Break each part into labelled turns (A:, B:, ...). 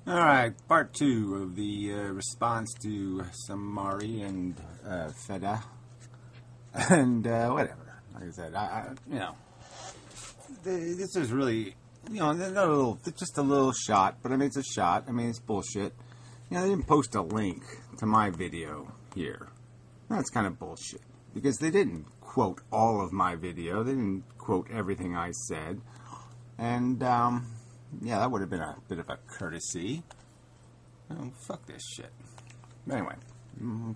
A: Alright, part two of the response to Samari and Feda. And whatever. Like I said, this is really, just a little shot, but I mean, it's a shot. I mean, it's bullshit. They didn't post a link to my video here. That's kind of bullshit. Because they didn't quote all of my video. They didn't quote everything I said. And, yeah, that would have been a bit of a courtesy. Oh, fuck this shit. Anyway,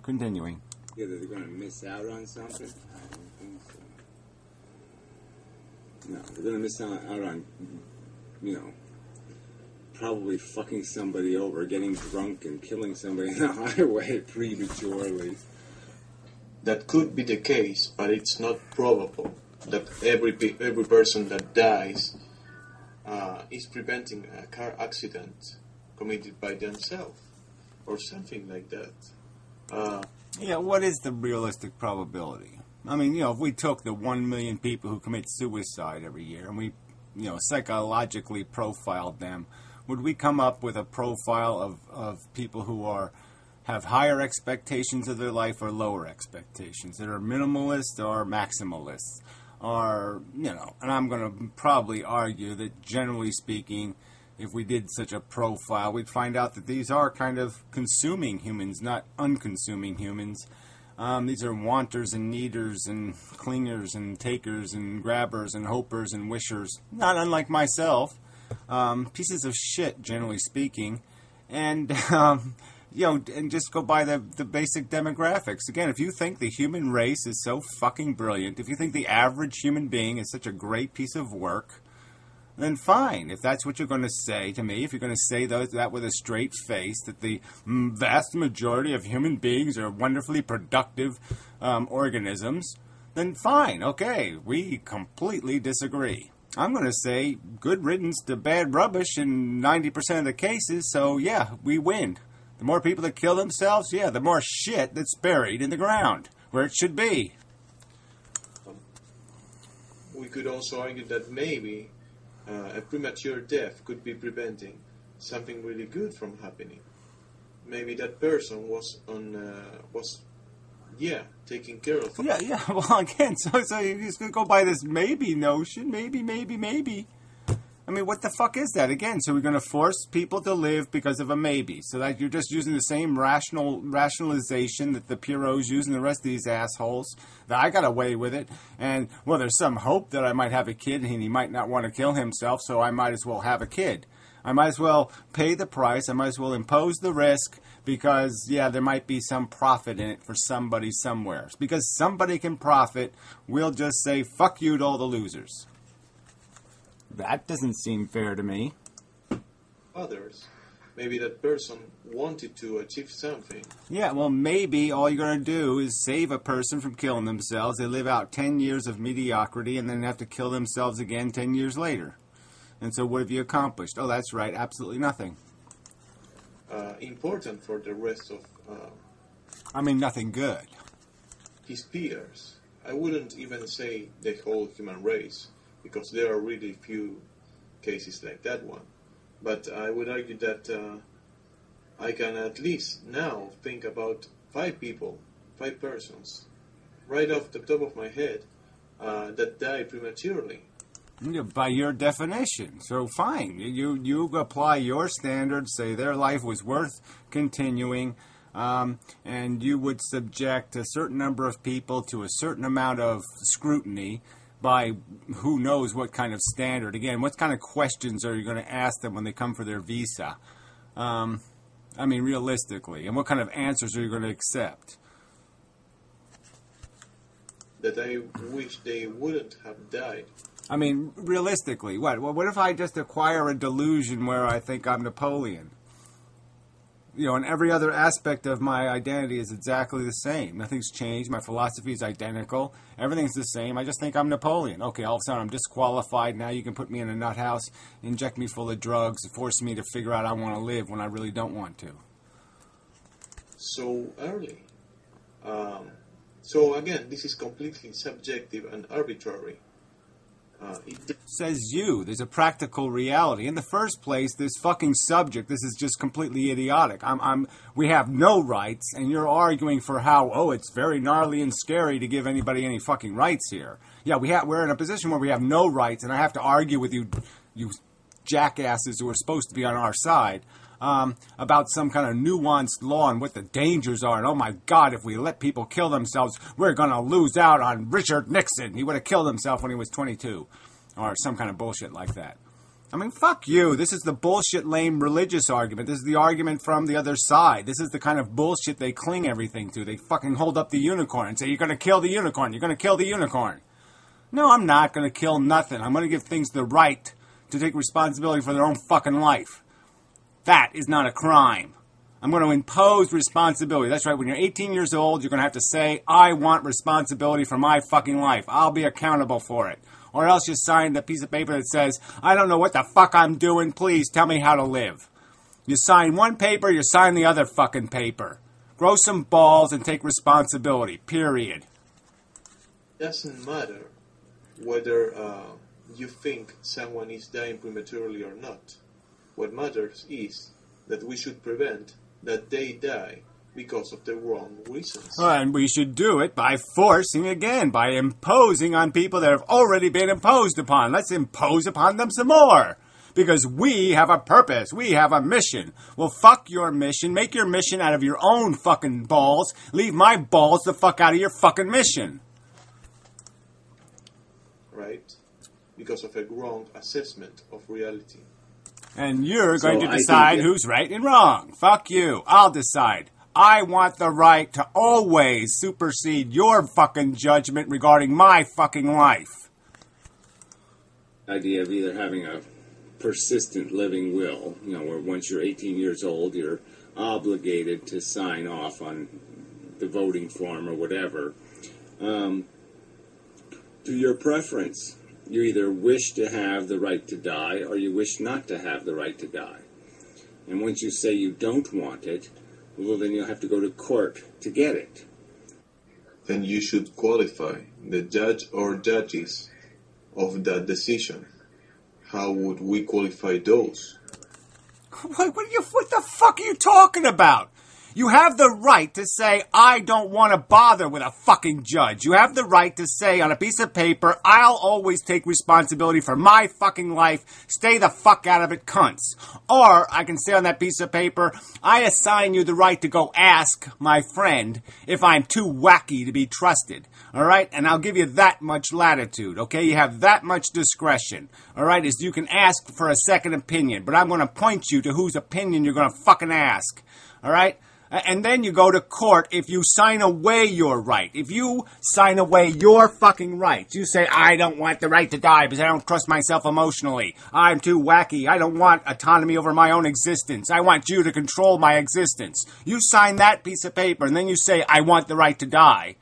A: continuing.
B: Yeah, they're going to miss out on something? I don't think so. No, they're going to miss out on, probably fucking somebody over, getting drunk and killing somebody on the highway prematurely.
C: That could be the case, but it's not probable that every person that dies is preventing a car accident committed by themselves or something like that.
A: Yeah, what is the realistic probability? I mean, if we took the 1 million people who commit suicide every year and we, psychologically profiled them, would we come up with a profile of people who have higher expectations of their life or lower expectations, that are minimalists or maximalists? Or, and I'm going to probably argue that generally speaking, if we did such a profile, we'd find out that these are kind of consuming humans, not unconsuming humans. These are wanters and needers and clingers and takers and grabbers and hopers and wishers, not unlike myself. Pieces of shit, generally speaking. And, and just go by the basic demographics. Again, if you think the human race is so fucking brilliant, if you think the average human being is such a great piece of work, then fine. If that's what you're going to say to me, if you're going to say that with a straight face, that the vast majority of human beings are wonderfully productive organisms, then fine. Okay, we completely disagree. I'm going to say good riddance to bad rubbish in 90% of the cases, so yeah, we win. The more people that kill themselves, yeah, the more shit that's buried in the ground, where it should be.
C: We could also argue that maybe a premature death could be preventing something really good from happening. Maybe that person was taking care of.
A: Yeah. Well, again, so you just go by this maybe notion, maybe. I mean, what the fuck is that? Again, so we're going to force people to live because of a maybe. So that you're just using the same rationalization that the Pierrots use and the rest of these assholes. That I got away with it. And, well, there's some hope that I might have a kid and he might not want to kill himself, so I might as well have a kid. I might as well pay the price. I might as well impose the risk because, yeah, there might be some profit in it for somebody somewhere. Because somebody can profit, we'll just say, fuck you to all the losers. That doesn't seem fair to me.
C: Others. Maybe that person wanted to achieve something.
A: Yeah, well, maybe all you're going to do is save a person from killing themselves. They live out 10 years of mediocrity and then have to kill themselves again 10 years later. And so what have you accomplished? Oh, that's right, absolutely nothing.
C: Important for the rest of...
A: nothing good.
C: His peers. I wouldn't even say the whole human race, because there are really few cases like that one. But I would argue that I can at least now think about 5 persons, right off the top of my head, that died prematurely.
A: By your definition. So fine. You apply your standards, say their life was worth continuing, and you would subject a certain number of people to a certain amount of scrutiny by who knows what kind of standard. Again, what kind of questions are you going to ask them when they come for their visa? Realistically. And what kind of answers are you going to accept?
C: That I wish they wouldn't have died.
A: Realistically, what? Well, what if I just acquire a delusion where I think I'm Napoleon? And every other aspect of my identity is exactly the same. Nothing's changed. My philosophy is identical. Everything's the same. I just think I'm Napoleon. Okay, all of a sudden I'm disqualified. Now you can put me in a nut house, inject me full of drugs, force me to figure out I want to live when I really don't want to.
C: So early. So again, this is completely subjective and arbitrary.
A: Says you. There's a practical reality. In the first place, this fucking subject, this is just completely idiotic. We have no rights, and you're arguing for how, oh, it's very gnarly and scary to give anybody any fucking rights here. Yeah, we're in a position where we have no rights, and I have to argue with you jackasses who are supposed to be on our side about some kind of nuanced law and what the dangers are. And oh my God, if we let people kill themselves, we're going to lose out on Richard Nixon. He would have killed himself when he was 22. Or some kind of bullshit like that. I mean, fuck you. This is the bullshit, lame religious argument. This is the argument from the other side. This is the kind of bullshit they cling everything to. They fucking hold up the unicorn and say, you're going to kill the unicorn. You're going to kill the unicorn. No, I'm not going to kill nothing. I'm going to give things the right to take responsibility for their own fucking life. That is not a crime. I'm going to impose responsibility. That's right. When you're 18 years old, you're going to have to say, I want responsibility for my fucking life. I'll be accountable for it. Or else you sign a piece of paper that says, I don't know what the fuck I'm doing. Please tell me how to live. You sign one paper, you sign the other fucking paper. Grow some balls and take responsibility. Period.
C: It doesn't matter whether you think someone is dying prematurely or not. What matters is that we should prevent that they die because of the wrong reasons.
A: And we should do it by forcing again, by imposing on people that have already been imposed upon. Let's impose upon them some more. Because we have a purpose. We have a mission. Well, fuck your mission. Make your mission out of your own fucking balls. Leave my balls the fuck out of your fucking mission.
C: Right? Because of a wrong assessment of reality.
A: And you're going to decide who's right and wrong. Fuck you. I'll decide. I want the right to always supersede your fucking judgment regarding my fucking life.
B: Idea of either having a persistent living will, where once you're 18 years old, you're obligated to sign off on the voting form or whatever. To your preference, you either wish to have the right to die or you wish not to have the right to die. And once you say you don't want it, well, then you'll have to go to court to get it.
C: Then you should qualify the judge or judges of that decision. How would we qualify those?
A: What the fuck are you talking about? You have the right to say, I don't want to bother with a fucking judge. You have the right to say on a piece of paper, I'll always take responsibility for my fucking life. Stay the fuck out of it, cunts. Or I can say on that piece of paper, I assign you the right to go ask my friend if I'm too wacky to be trusted. All right? And I'll give you that much latitude, okay? You have that much discretion. All right? As you can ask for a second opinion, but I'm going to point you to whose opinion you're going to fucking ask. All right? And then you go to court if you sign away your right. If you sign away your fucking rights, you say, I don't want the right to die because I don't trust myself emotionally. I'm too wacky. I don't want autonomy over my own existence. I want you to control my existence. You sign that piece of paper and then you say, I want the right to die.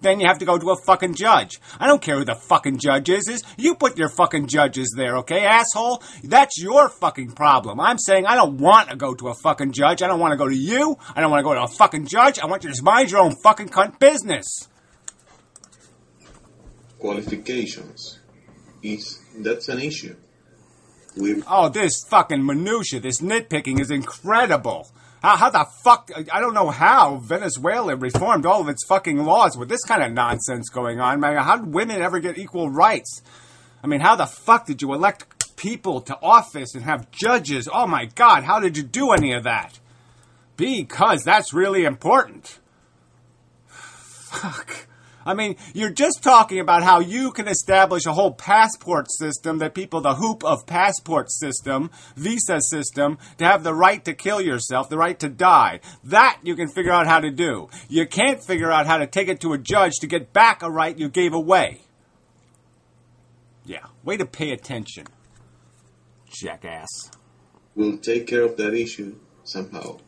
A: Then you have to go to a fucking judge. I don't care who the fucking judge is. You put your fucking judges there, okay, asshole? That's your fucking problem. I'm saying I don't want to go to a fucking judge. I don't want to go to you. I don't want to go to a fucking judge. I want you to just mind your own fucking cunt business.
C: Qualifications. That's an issue.
A: This fucking minutia, this nitpicking is incredible. How the fuck, I don't know how Venezuela reformed all of its fucking laws with this kind of nonsense going on. I mean, how did women ever get equal rights? I mean, how the fuck did you elect people to office and have judges? Oh my God, how did you do any of that? Because that's really important. Fuck. I mean, you're just talking about how you can establish a whole passport system that people, the hoop of passport system, visa system, to have the right to kill yourself, the right to die. That you can figure out how to do. You can't figure out how to take it to a judge to get back a right you gave away. Yeah, way to pay attention, jackass.
C: We'll take care of that issue somehow.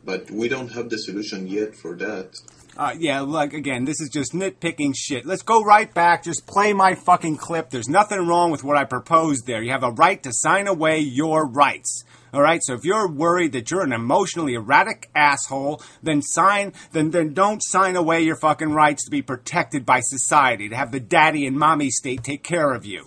C: But we don't have the solution yet for that.
A: Again, this is just nitpicking shit. Let's go right back. Just play my fucking clip. There's nothing wrong with what I proposed there. You have a right to sign away your rights. All right? So if you're worried that you're an emotionally erratic asshole, then don't sign away your fucking rights to be protected by society, to have the daddy and mommy state take care of you.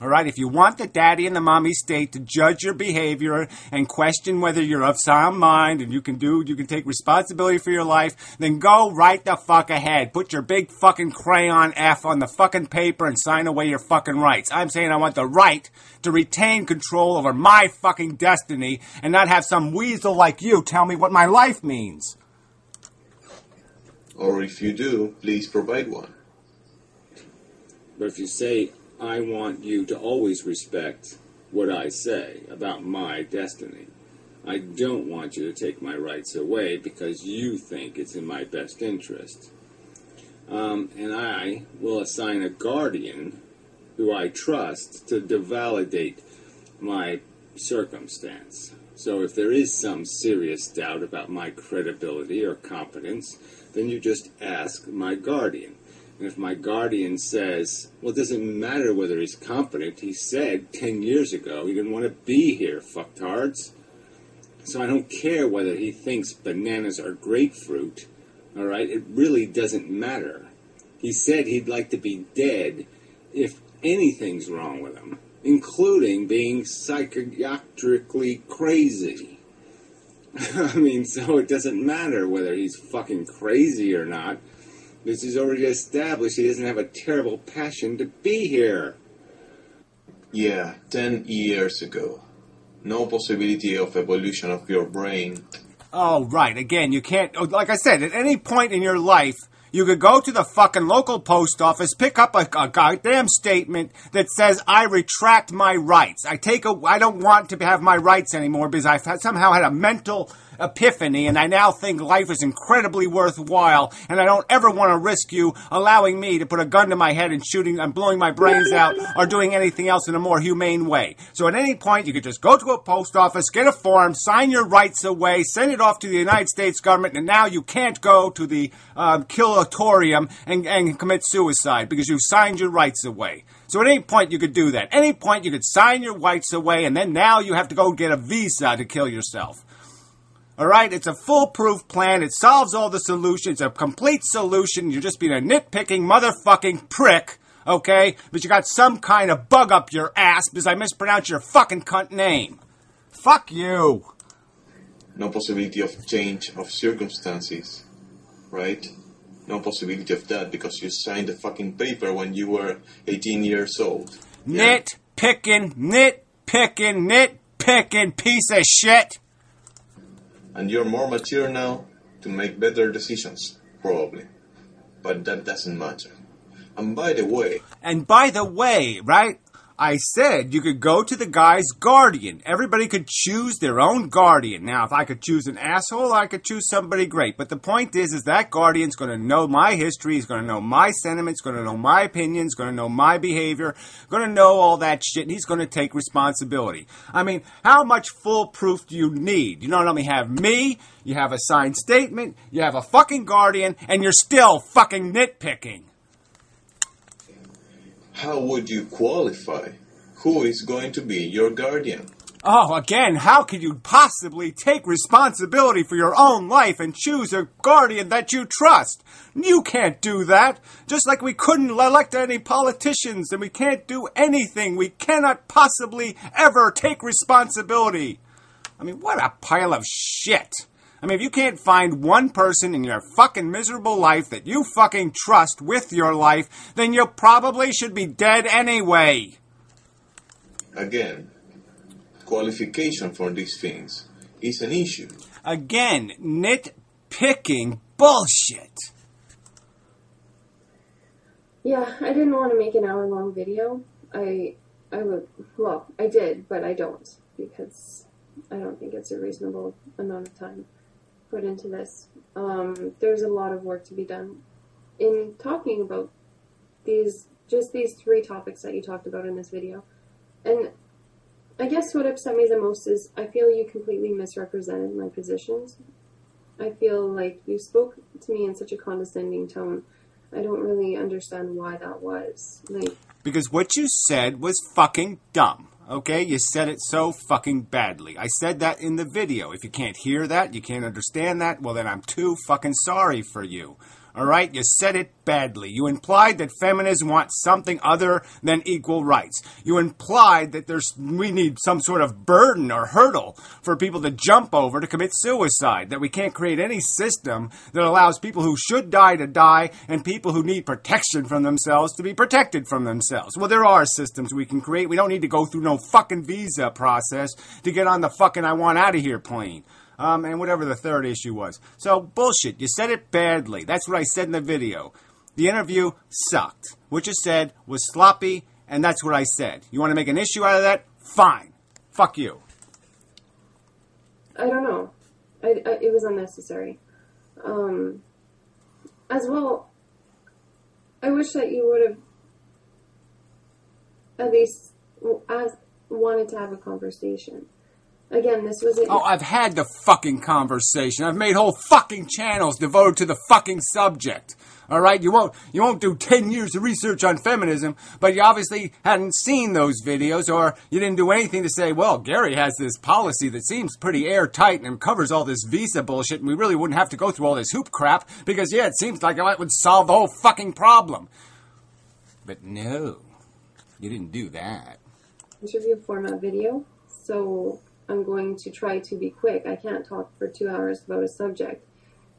A: All right? If you want the daddy and the mommy state to judge your behavior and question whether you're of sound mind and you can take responsibility for your life, then go right the fuck ahead. Put your big fucking crayon F on the fucking paper and sign away your fucking rights. I'm saying I want the right to retain control over my fucking destiny and not have some weasel like you tell me what my life means.
C: Or if you do, please provide one.
B: But if you say, I want you to always respect what I say about my destiny, I don't want you to take my rights away because you think it's in my best interest. And I will assign a guardian who I trust to validate my circumstance. So if there is some serious doubt about my credibility or competence, then you just ask my guardian. And if my guardian says, well, it doesn't matter whether he's competent, he said 10 years ago he didn't want to be here, fucktards. So I don't care whether he thinks bananas are grapefruit, all right? It really doesn't matter. He said he'd like to be dead if anything's wrong with him, including being psychiatrically crazy. I mean, so it doesn't matter whether he's fucking crazy or not. This is already established. He doesn't have a terrible passion to be here.
C: Yeah, 10 years ago. No possibility of evolution of your brain.
A: Oh, right. Again, you can't... Like I said, at any point in your life, you could go to the fucking local post office, pick up a goddamn statement that says, I retract my rights. I don't want to have my rights anymore because I've somehow had a mental epiphany and I now think life is incredibly worthwhile and I don't ever want to risk you allowing me to put a gun to my head and shooting and blowing my brains out or doing anything else in a more humane way. So at any point, you could just go to a post office, get a form, sign your rights away, send it off to the United States government, and now you can't go to the killatorium and commit suicide because you signed your rights away. So at any point you could do that. Any point you could sign your rights away and then now you have to go get a visa to kill yourself. All right? It's a foolproof plan. It solves all the solutions. It's a complete solution. You're just being a nitpicking motherfucking prick, okay? But you got some kind of bug up your ass because I mispronounced your fucking cunt name. Fuck you.
C: No possibility of change of circumstances, right? No possibility of that because you signed the fucking paper when you were 18 years old.
A: Nitpicking, piece of shit.
C: And you're more mature now to make better decisions, probably. But that doesn't matter. And by the way, right? I said you could go to the guy's guardian. Everybody could choose their own guardian. Now, if I could choose an asshole, I could choose somebody great. But the point is that guardian's going to know my history, he's going to know my sentiments, going to know my opinions, going to know my behavior, going to know all that shit, and he's going to take responsibility. I mean, how much foolproof do you need? You don't only have me, you have a signed statement, you have a fucking guardian, and you're still fucking nitpicking. How would you qualify? Who is going to be your guardian?
A: Oh, again, how could you possibly take responsibility for your own life and choose a guardian that you trust? You can't do that. Just like we couldn't elect any politicians and we can't do anything. We cannot possibly ever take responsibility. I mean, what a pile of shit. I mean, if you can't find one person in your fucking miserable life that you fucking trust with your life, then you probably should be dead anyway.
C: Again, qualification for these things is an issue.
A: Again, nitpicking bullshit.
D: Yeah, I didn't want to make an hour-long video. I did, but I don't, because I don't think it's a reasonable amount of time put into this. There's a lot of work to be done in talking about these three topics that you talked about in this video. And I guess what upset me the most is I feel you completely misrepresented my positions. I feel like you spoke to me in such a condescending tone. I don't really understand why that was.
A: Because what you said was fucking dumb. Okay, you said it so fucking badly. I said that in the video. If you can't hear that, you can't understand that, well then I'm too fucking sorry for you. All right? You said it badly. You implied that feminists want something other than equal rights. You implied that we need some sort of burden or hurdle for people to jump over to commit suicide, that we can't create any system that allows people who should die to die and people who need protection from themselves to be protected from themselves. Well, there are systems we can create. We don't need to go through no fucking visa process to get on the fucking I want out of here plane. And whatever the third issue was. So, bullshit. You said it badly. That's what I said in the video. The interview sucked. What you said was sloppy, and that's what I said. You want to make an issue out of that? Fine. Fuck you.
D: I don't know. It was unnecessary. As well, I wish that you would have at least wanted to have a conversation. Again, this was
A: Oh, I've had the fucking conversation. I've made whole fucking channels devoted to the fucking subject. All right? You won't do 10 years of research on feminism, but you obviously hadn't seen those videos, or you didn't do anything to say, well, Gary has this policy that seems pretty airtight and covers all this visa bullshit, and we really wouldn't have to go through all this hoop crap, because, yeah, it seems like that would solve the whole fucking problem. But no, you didn't do that.
D: Interview format video, so I'm going to try to be quick. I can't talk for 2 hours about a subject.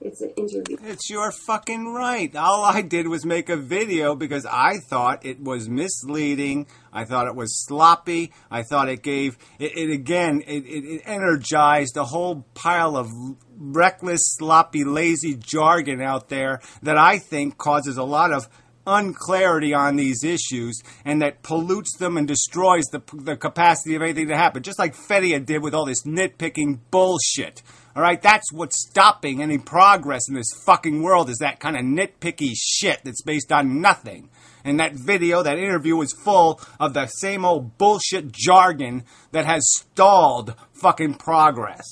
D: It's an interview.
A: It's your fucking right. All I did was make a video because I thought it was misleading. I thought it was sloppy. I thought it gave, it energized a whole pile of reckless, sloppy, lazy jargon out there that I think causes a lot of unclarity on these issues, and that pollutes them and destroys the capacity of anything to happen. Just like Fedea did with all this nitpicking bullshit. All right, that's what's stopping any progress in this fucking world, is that kind of nitpicky shit that's based on nothing. And that video, that interview, was full of the same old bullshit jargon that has stalled fucking progress.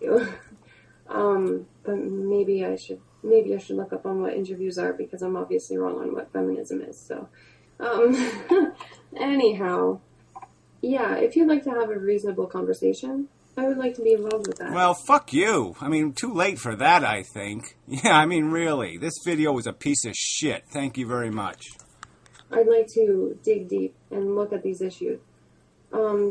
D: But maybe I should look up on what interviews are, because I'm obviously wrong on what feminism is. So, anyhow, yeah, if you'd like to have a reasonable conversation, I would like to be involved with that.
A: Well, fuck you. I mean, too late for that, I think. Yeah, I mean, really. This video was a piece of shit. Thank you very much.
D: I'd like to dig deep and look at these issues.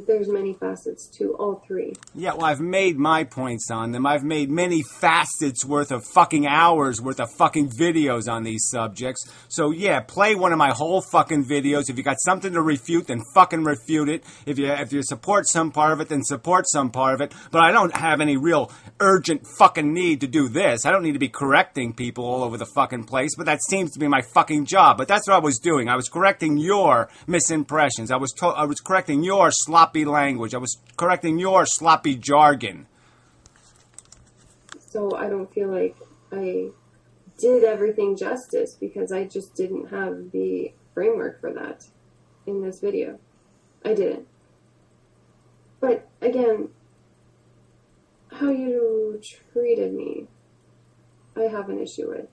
D: There's many facets to all three.
A: Yeah, well, I've made my points on them. I've made many facets worth of fucking hours worth of fucking videos on these subjects. So, yeah, play one of my whole fucking videos. If you got something to refute, then fucking refute it. If you support some part of it, then support some part of it. But I don't have any real urgent fucking need to do this. I don't need to be correcting people all over the fucking place, but that seems to be my fucking job. But that's what I was doing. I was correcting your misimpressions. I was correcting your sloppy language. I was correcting your sloppy jargon.
D: So I don't feel like I did everything justice, because I just didn't have the framework for that in this video. I didn't. But again, how you treated me, I have an issue with.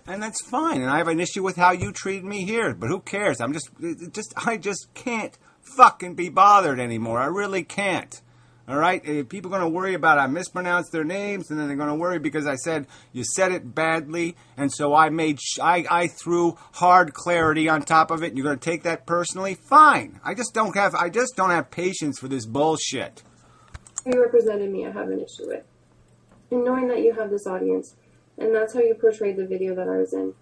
A: And that's fine. And I have an issue with how you treated me here. But who cares? I just can't fucking be bothered anymore. I really can't. All right? People are going to worry about I mispronounced their names, and then they're going to worry because I said you said it badly, and so I threw hard clarity on top of it, and you're going to take that personally? Fine. I just don't have patience for this bullshit.
D: You represented me, I have an issue with. And knowing that you have this audience, and that's how you portrayed the video that I was in.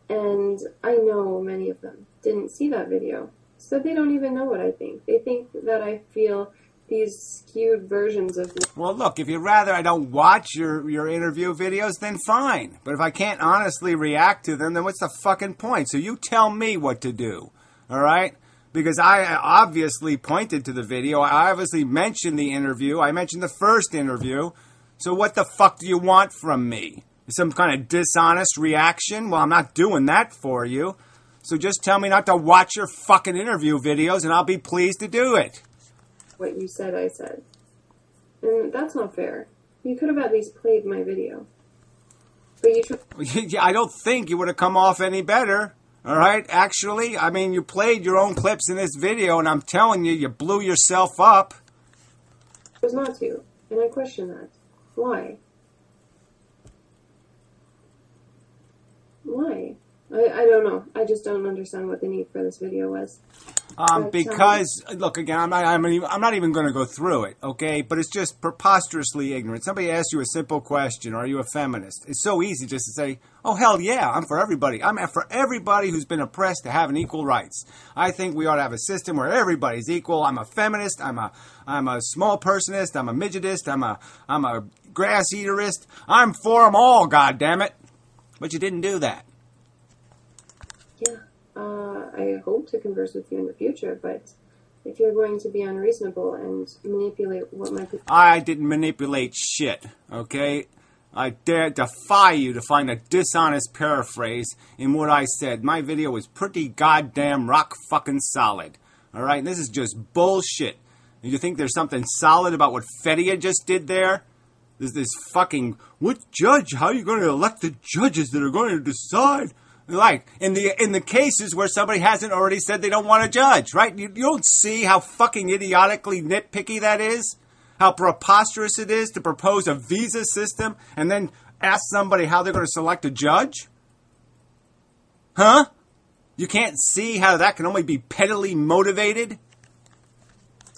D: And I know many of them didn't see that video. So they don't even know what I think. They think that I feel these skewed versions of me.
A: Well, look, if you'd rather I don't watch your interview videos, then fine. But if I can't honestly react to them, then what's the fucking point? So you tell me what to do, all right? Because I obviously pointed to the video. I obviously mentioned the interview. I mentioned the first interview. So what the fuck do you want from me? Some kind of dishonest reaction? Well, I'm not doing that for you. So just tell me not to watch your fucking interview videos, and I'll be pleased to do it.
D: What you said, I said. And that's not fair. You could have at least played my video. But you
A: I don't think you would have come off any better. All right? Actually, I mean, you played your own clips in this video, and I'm telling you, you blew yourself up.
D: chose not to. And I question that. Why? I don't know. I just don't understand what the need for this video was.
A: Because, look, again, I'm not even going to go through it, okay? But it's just preposterously ignorant. Somebody asks you a simple question, are you a feminist? It's so easy just to say, oh, hell yeah, I'm for everybody. I'm for everybody who's been oppressed to have an equal rights. I think we ought to have a system where everybody's equal. I'm a feminist. I'm a small personist. I'm a midgetist. I'm a grass eaterist. I'm for them all, goddammit. But you didn't do that.
D: Yeah. I hope to converse with you in the future, but if you're going to be unreasonable and manipulate what my...
A: I didn't manipulate shit, okay? I defy you to find a dishonest paraphrase in what I said. My video was pretty goddamn rock fucking solid, alright? This is just bullshit. And you think there's something solid about what Fedea just did there? There's this fucking, what judge? How are you going to elect the judges that are going to decide? Like, in the cases where somebody hasn't already said they don't want to judge, right? You don't see how fucking idiotically nitpicky that is? How preposterous it is to propose a visa system and then ask somebody how they're going to select a judge? Huh? You can't see how that can only be pettily motivated?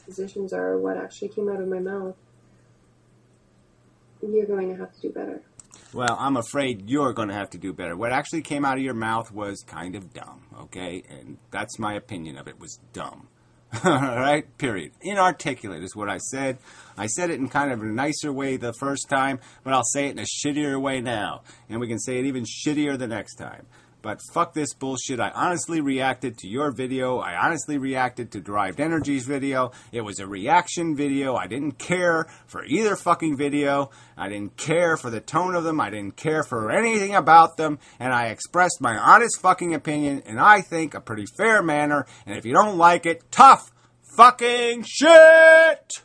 D: Positions are what actually came out of my mouth. You're going to have to do better.
A: Well, I'm afraid you're going to have to do better. What actually came out of your mouth was kind of dumb, okay? And that's my opinion of it, was dumb. All right? Period. Inarticulate is what I said. I said it in kind of a nicer way the first time, but I'll say it in a shittier way now. And we can say it even shittier the next time. But fuck this bullshit. I honestly reacted to your video. I honestly reacted to Derived Energy's video. It was a reaction video. I didn't care for either fucking video. I didn't care for the tone of them. I didn't care for anything about them. And I expressed my honest fucking opinion in, I think, a pretty fair manner. And if you don't like it, tough fucking shit!